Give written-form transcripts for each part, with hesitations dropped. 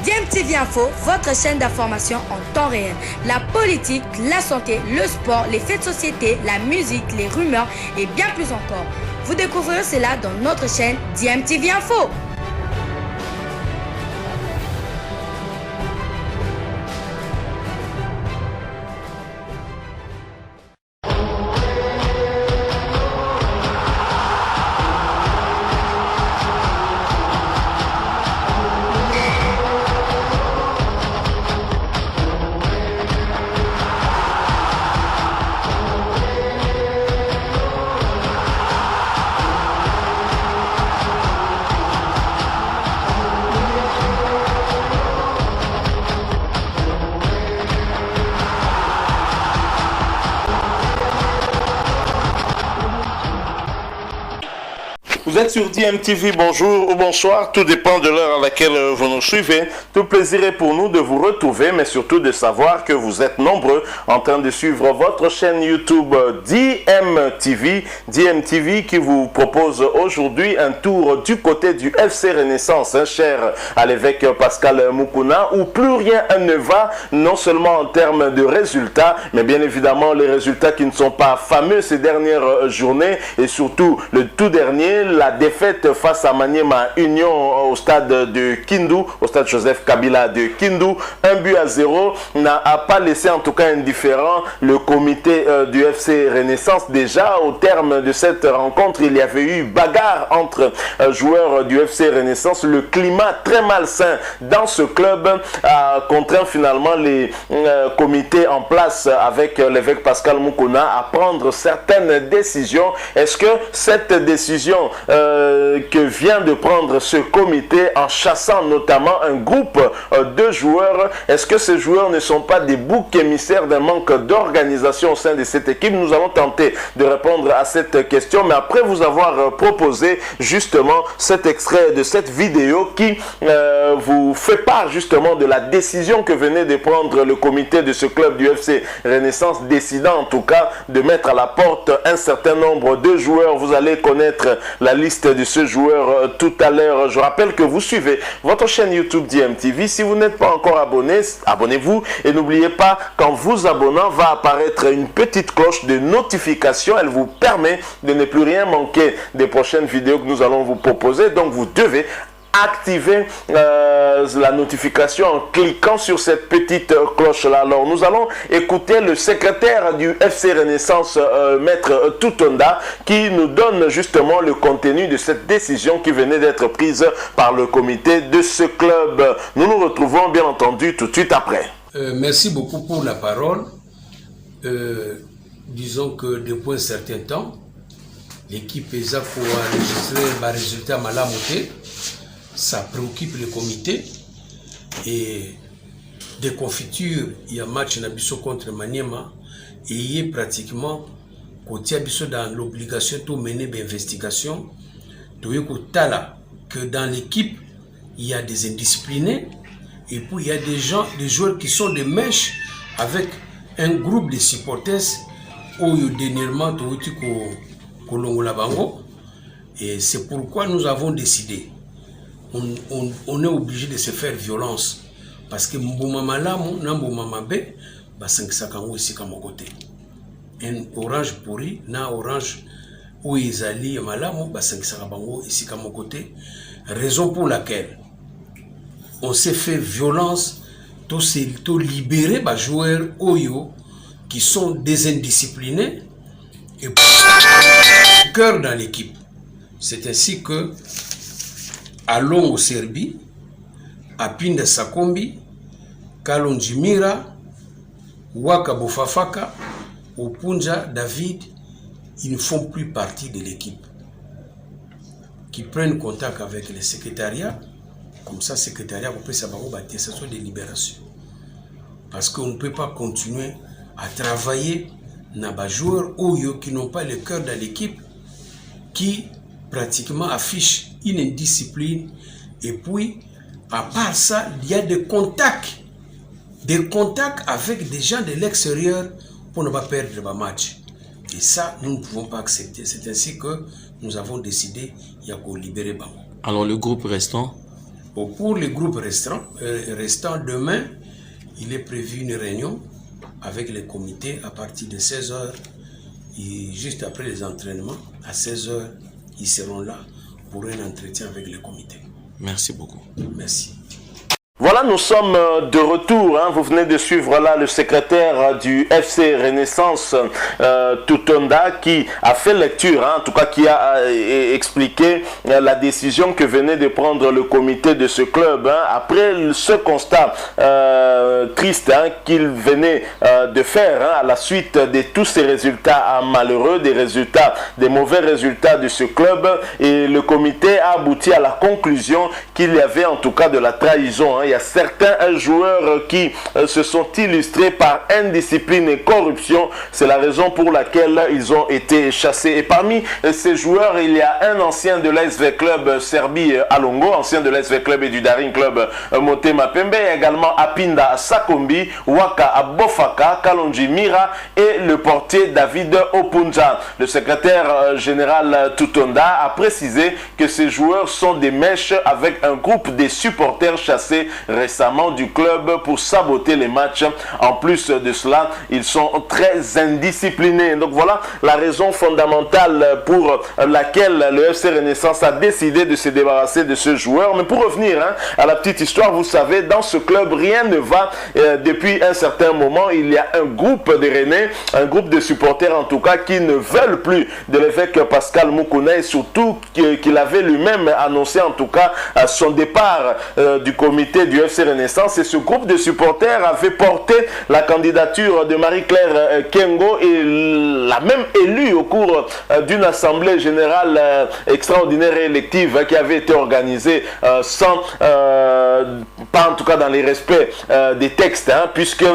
DMTV Info, votre chaîne d'information en temps réel. La politique, la santé, le sport, les faits de société, la musique, les rumeurs et bien plus encore. Vous découvrirez cela dans notre chaîne DMTV Info. Vous êtes sur DMTV, bonjour ou bonsoir, tout dépend de l'heure à laquelle vous nous suivez. Tout plaisir est pour nous de vous retrouver, mais surtout de savoir que vous êtes nombreux en train de suivre votre chaîne YouTube DMTV. DMTV qui vous propose aujourd'hui un tour du côté du FC Renaissance, cher à l'évêque Pascal Moukouna, où plus rien ne va, non seulement en termes de résultats, mais bien évidemment les résultats qui ne sont pas fameux ces dernières journées, et surtout le tout dernier, la défaite face à Maniema Union au stade de Kindu, au stade Joseph Kabila de Kindu, 1-0, n'a pas laissé en tout cas indifférent le comité du FC Renaissance. Déjà au terme de cette rencontre, il y avait eu bagarre entre joueurs du FC Renaissance. Le climat très malsain dans ce club a contraint finalement les comités en place avec l'évêque Pascal Moukouna à prendre certaines décisions. Est-ce que cette décision que vient de prendre ce comité en chassant notamment un groupe de joueurs, est-ce que ces joueurs ne sont pas des boucs émissaires d'un manque d'organisation au sein de cette équipe? Nous allons tenter de répondre à cette question, mais après vous avoir proposé justement cet extrait de cette vidéo qui vous fait part justement de la décision que venait de prendre le comité de ce club du FC Renaissance, décidant en tout cas de mettre à la porte un certain nombre de joueurs. Vous allez connaître la liste de ce joueur tout à l'heure. Je rappelle que vous suivez votre chaîne YouTube DMTV. Si vous n'êtes pas encore abonné, abonnez-vous et n'oubliez pas qu'en vous abonnant va apparaître une petite cloche de notification. Elle vous permet de ne plus rien manquer des prochaines vidéos que nous allons vous proposer. Donc vous devez activer la notification en cliquant sur cette petite cloche là. Alors nous allons écouter le secrétaire du FC Renaissance, maître Toutonda, qui nous donne justement le contenu de cette décision qui venait d'être prise par le comité de ce club. Nous nous retrouvons bien entendu tout de suite après. Merci beaucoup pour la parole. Disons que depuis un certain temps, l'équipe ESA pour enregistrer le résultat Malamoté. Ça préoccupe le comité et des confitures, il y a match Nabiso contre Maniema et il est pratiquement côté Abiso dans l'obligation de mener des investigations. Que dans l'équipe il y a des indisciplinés et puis il y a des joueurs qui sont des mèches avec un groupe de supporters où il y a dernièrement et c'est pourquoi nous avons décidé. On est obligé de se faire violence parce que Mbouma Malamu, Nambouma Mabe, Basangisakango ici comme côté. Un orange pourri, na orange où ils allient Malamu, Basangisakango ici comme côté. Raison pour laquelle on s'est fait violence, tout libérer les joueurs Oyo qui sont désindisciplinés et cœur dans l'équipe. C'est ainsi que allons au Serbie, à Pinda Sakombi, Kalonjimira, Waka Bofafaka, Opunja, David, ils ne font plus partie de l'équipe. Qui prennent contact avec le secrétariat, comme ça, le secrétariat peut savoir une attestation de libération. Parce qu'on ne peut pas continuer à travailler dans des joueurs qui n'ont pas le cœur dans l'équipe, qui pratiquement affichent une indiscipline et puis à part ça il y a des contacts avec des gens de l'extérieur pour ne pas perdre le match et ça nous ne pouvons pas accepter. C'est ainsi que nous avons décidé il y a qu'au libérer Bango. Alors le groupe restant Bon, pour les groupes restants, demain, il est prévu une réunion avec les comités à partir de 16h. Et juste après les entraînements, à 16h, ils seront là pour un entretien avec les comités. Merci beaucoup. Merci. Voilà, nous sommes de retour. Vous venez de suivre là le secrétaire du FC Renaissance, Tutonda, qui a fait lecture, en tout cas qui a expliqué la décision que venait de prendre le comité de ce club. Après ce constat triste qu'il venait de faire à la suite de tous ces résultats malheureux, des mauvais résultats de ce club. Et le comité a abouti à la conclusion qu'il y avait en tout cas de la trahison. Il y a certains joueurs qui se sont illustrés par indiscipline et corruption. C'est la raison pour laquelle ils ont été chassés. Et parmi ces joueurs, il y a un ancien de l'ASV Club Serbie Alongo, ancien de l'ASV Club et du Daring Club Motema Pembe, également Apinda Sakombi, Waka Abofaka, Kalonji Mira et le portier David Opunja. Le secrétaire général Tutonda a précisé que ces joueurs sont des mèches avec un groupe de supporters chassés récemment du club pour saboter les matchs. En plus de cela, ils sont très indisciplinés. Donc voilà la raison fondamentale pour laquelle le FC Renaissance a décidé de se débarrasser de ce joueur. Mais pour revenir à la petite histoire, vous savez, dans ce club, rien ne va. Depuis un certain moment, il y a un groupe de Rennais, un groupe de supporters en tout cas, qui ne veulent plus de l'évêque Pascal Moukouna, et surtout qu'il avait lui-même annoncé en tout cas son départ du comité du FC Renaissance. Et ce groupe de supporters avait porté la candidature de Marie-Claire Kengo et l'a même élue au cours d'une assemblée générale extraordinaire et élective qui avait été organisée sans, pas en tout cas dans les respects des textes, puisque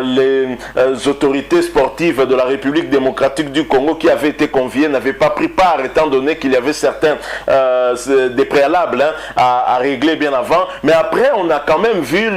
les autorités sportives de la République démocratique du Congo qui avaient été conviées n'avaient pas pris part, étant donné qu'il y avait certains des préalables à régler bien avant. Mais après, on a quand même vu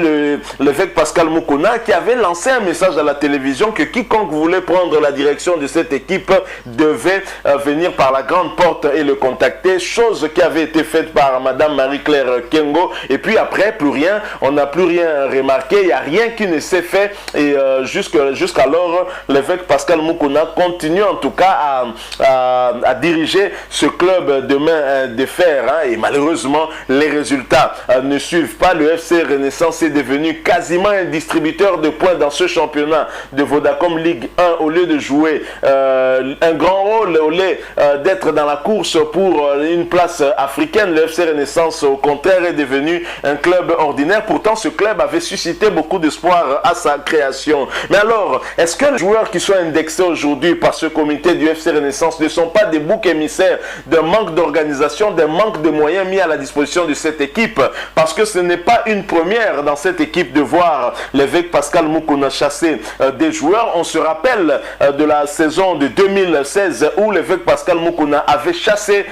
l'évêque Pascal Moukouna qui avait lancé un message à la télévision que quiconque voulait prendre la direction de cette équipe devait venir par la grande porte et le contacter, chose qui avait été faite par Madame Marie-Claire Kengo. Et puis après, plus rien, on n'a plus rien remarqué, il n'y a rien qui ne s'est fait. Et jusqu'alors, l'évêque Pascal Moukouna continue en tout cas à diriger ce club de main de fer. Et malheureusement, les résultats ne suivent pas. Le FC Renaissance est devenu quasiment un distributeur de points dans ce championnat de Vodacom Ligue 1 au lieu de jouer un grand rôle, au lieu d'être dans la course pour une place africaine. Le FC Renaissance au contraire est devenu un club ordinaire. Pourtant ce club avait suscité beaucoup d'espoir à sa création. Mais alors, est-ce que les joueurs qui sont indexés aujourd'hui par ce comité du FC Renaissance ne sont pas des boucs émissaires d'un manque d'organisation, d'un manque de moyens mis à la disposition de cette équipe? Parce que ce n'est pas une première dans cette équipe de voir l'évêque Pascal Moukouna chasser des joueurs. On se rappelle de la saison de 2016 où l'évêque Pascal Moukouna avait chassé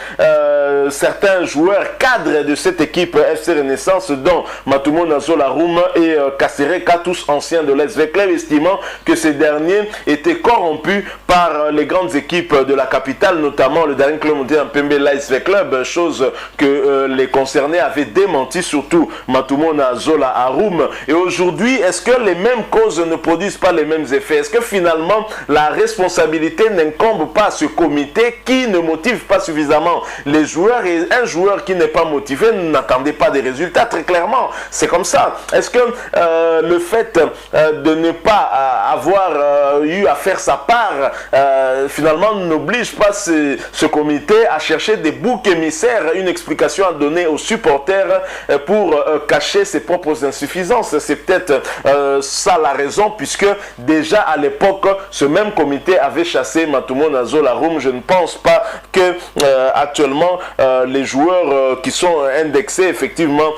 certains joueurs cadres de cette équipe FC Renaissance, dont Matumo Nazolarum et Kassereka, tous anciens de l'SV Club, estimant que ces derniers étaient corrompus par les grandes équipes de la capitale, notamment le Daring Club monté en Pembe, l'SV Club, chose que les concernés avaient démenti, surtout Matumo Nazolarum. Et aujourd'hui, est-ce que les mêmes causes ne produisent pas les mêmes effets? Est-ce que finalement la responsabilité n'incombe pas à ce comité qui ne motive pas suffisamment les joueurs, et un joueur qui n'est pas motivé n'attendait pas des résultats, très clairement, c'est comme ça. Est-ce que le fait de ne pas avoir eu à faire sa part finalement n'oblige pas ce comité à chercher des boucs émissaires, une explication à donner aux supporters pour cacher ses propres insuffisances? C'est peut-être ça la raison, puisque déjà à l'époque ce même comité avait chassé Matumo Nazolarum. Je ne pense pas que actuellement les joueurs qui sont indexés effectivement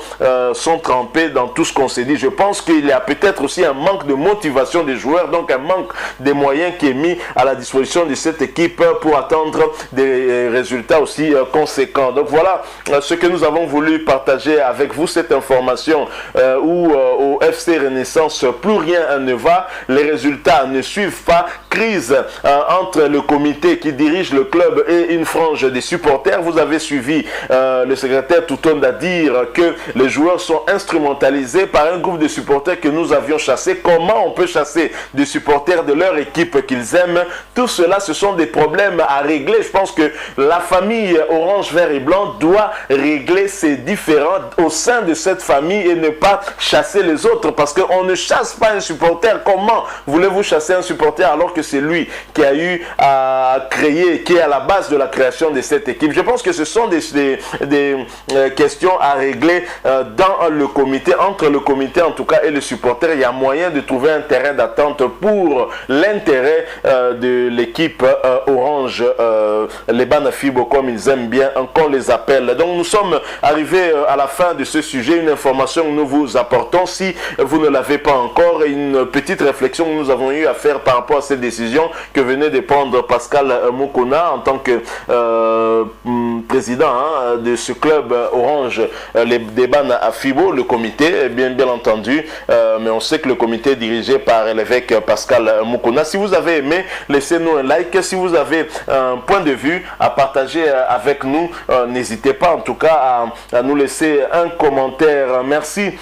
sont trempés dans tout ce qu'on s'est dit. Je pense qu'il y a peut-être aussi un manque de motivation des joueurs, donc un manque des moyens qui est mis à la disposition de cette équipe pour attendre des résultats aussi conséquents. Donc voilà ce que nous avons voulu partager avec vous, cette information où au FC Renaissance plus rien ne va, les résultats ne suivent pas, crise entre le comité qui dirige le club et une frange des supporters. Vous avez suivi le secrétaire Toutonda dire que les joueurs sont instrumentalisés par un groupe de supporters que nous avions chassés. Comment on peut chasser des supporters de leur équipe qu'ils aiment? Tout cela, ce sont des problèmes à régler. Je pense que la famille Orange, Vert et Blanc doit régler ces différends au sein de cette famille et ne pas chasser les autres, parce qu'on ne chasse pas un supporter. Comment voulez-vous chasser un supporter alors que c'est lui qui a eu à créer, qui est à la base de la création de cette équipe? Je pense que ce sont des questions à régler dans le comité, entre le comité en tout cas et le supporter. Il y a moyen de trouver un terrain d'attente pour l'intérêt de l'équipe Orange, les Banafibo comme ils aiment bien qu'on les appelle. Donc nous sommes arrivés à la fin de ce sujet. Une information que nous vous apportons, si vous ne l'avez pas encore, une petite réflexion que nous avons eu à faire par rapport à cette décision que venait de prendre Pascal Mukuna en tant que président de ce club Orange, les débats à Fibo, le comité, bien entendu, mais on sait que le comité est dirigé par l'évêque Pascal Mukuna. Si vous avez aimé, laissez-nous un like. Si vous avez un point de vue à partager avec nous, n'hésitez pas en tout cas à nous laisser un commentaire. Merci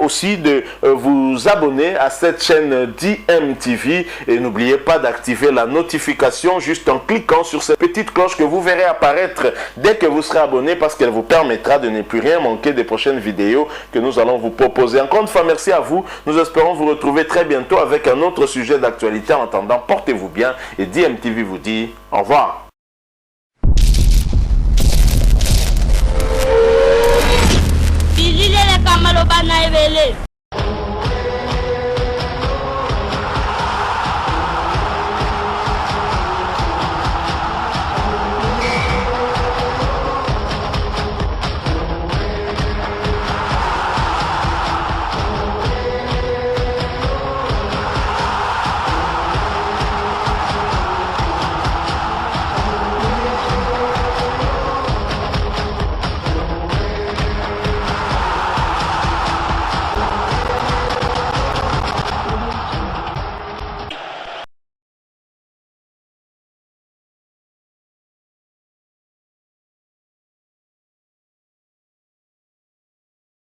aussi de vous abonner à cette chaîne DMTV et n'oubliez pas d'activer la notification juste en cliquant sur cette petite cloche que vous verrez apparaître dès que vous serez abonné, parce qu'elle vous permettra de ne plus rien manquer des prochaines vidéos que nous allons vous proposer. Encore une fois, merci à vous. Nous espérons vous retrouver très bientôt avec un autre sujet d'actualité. En attendant, portez-vous bien et DMTV vous dit au revoir.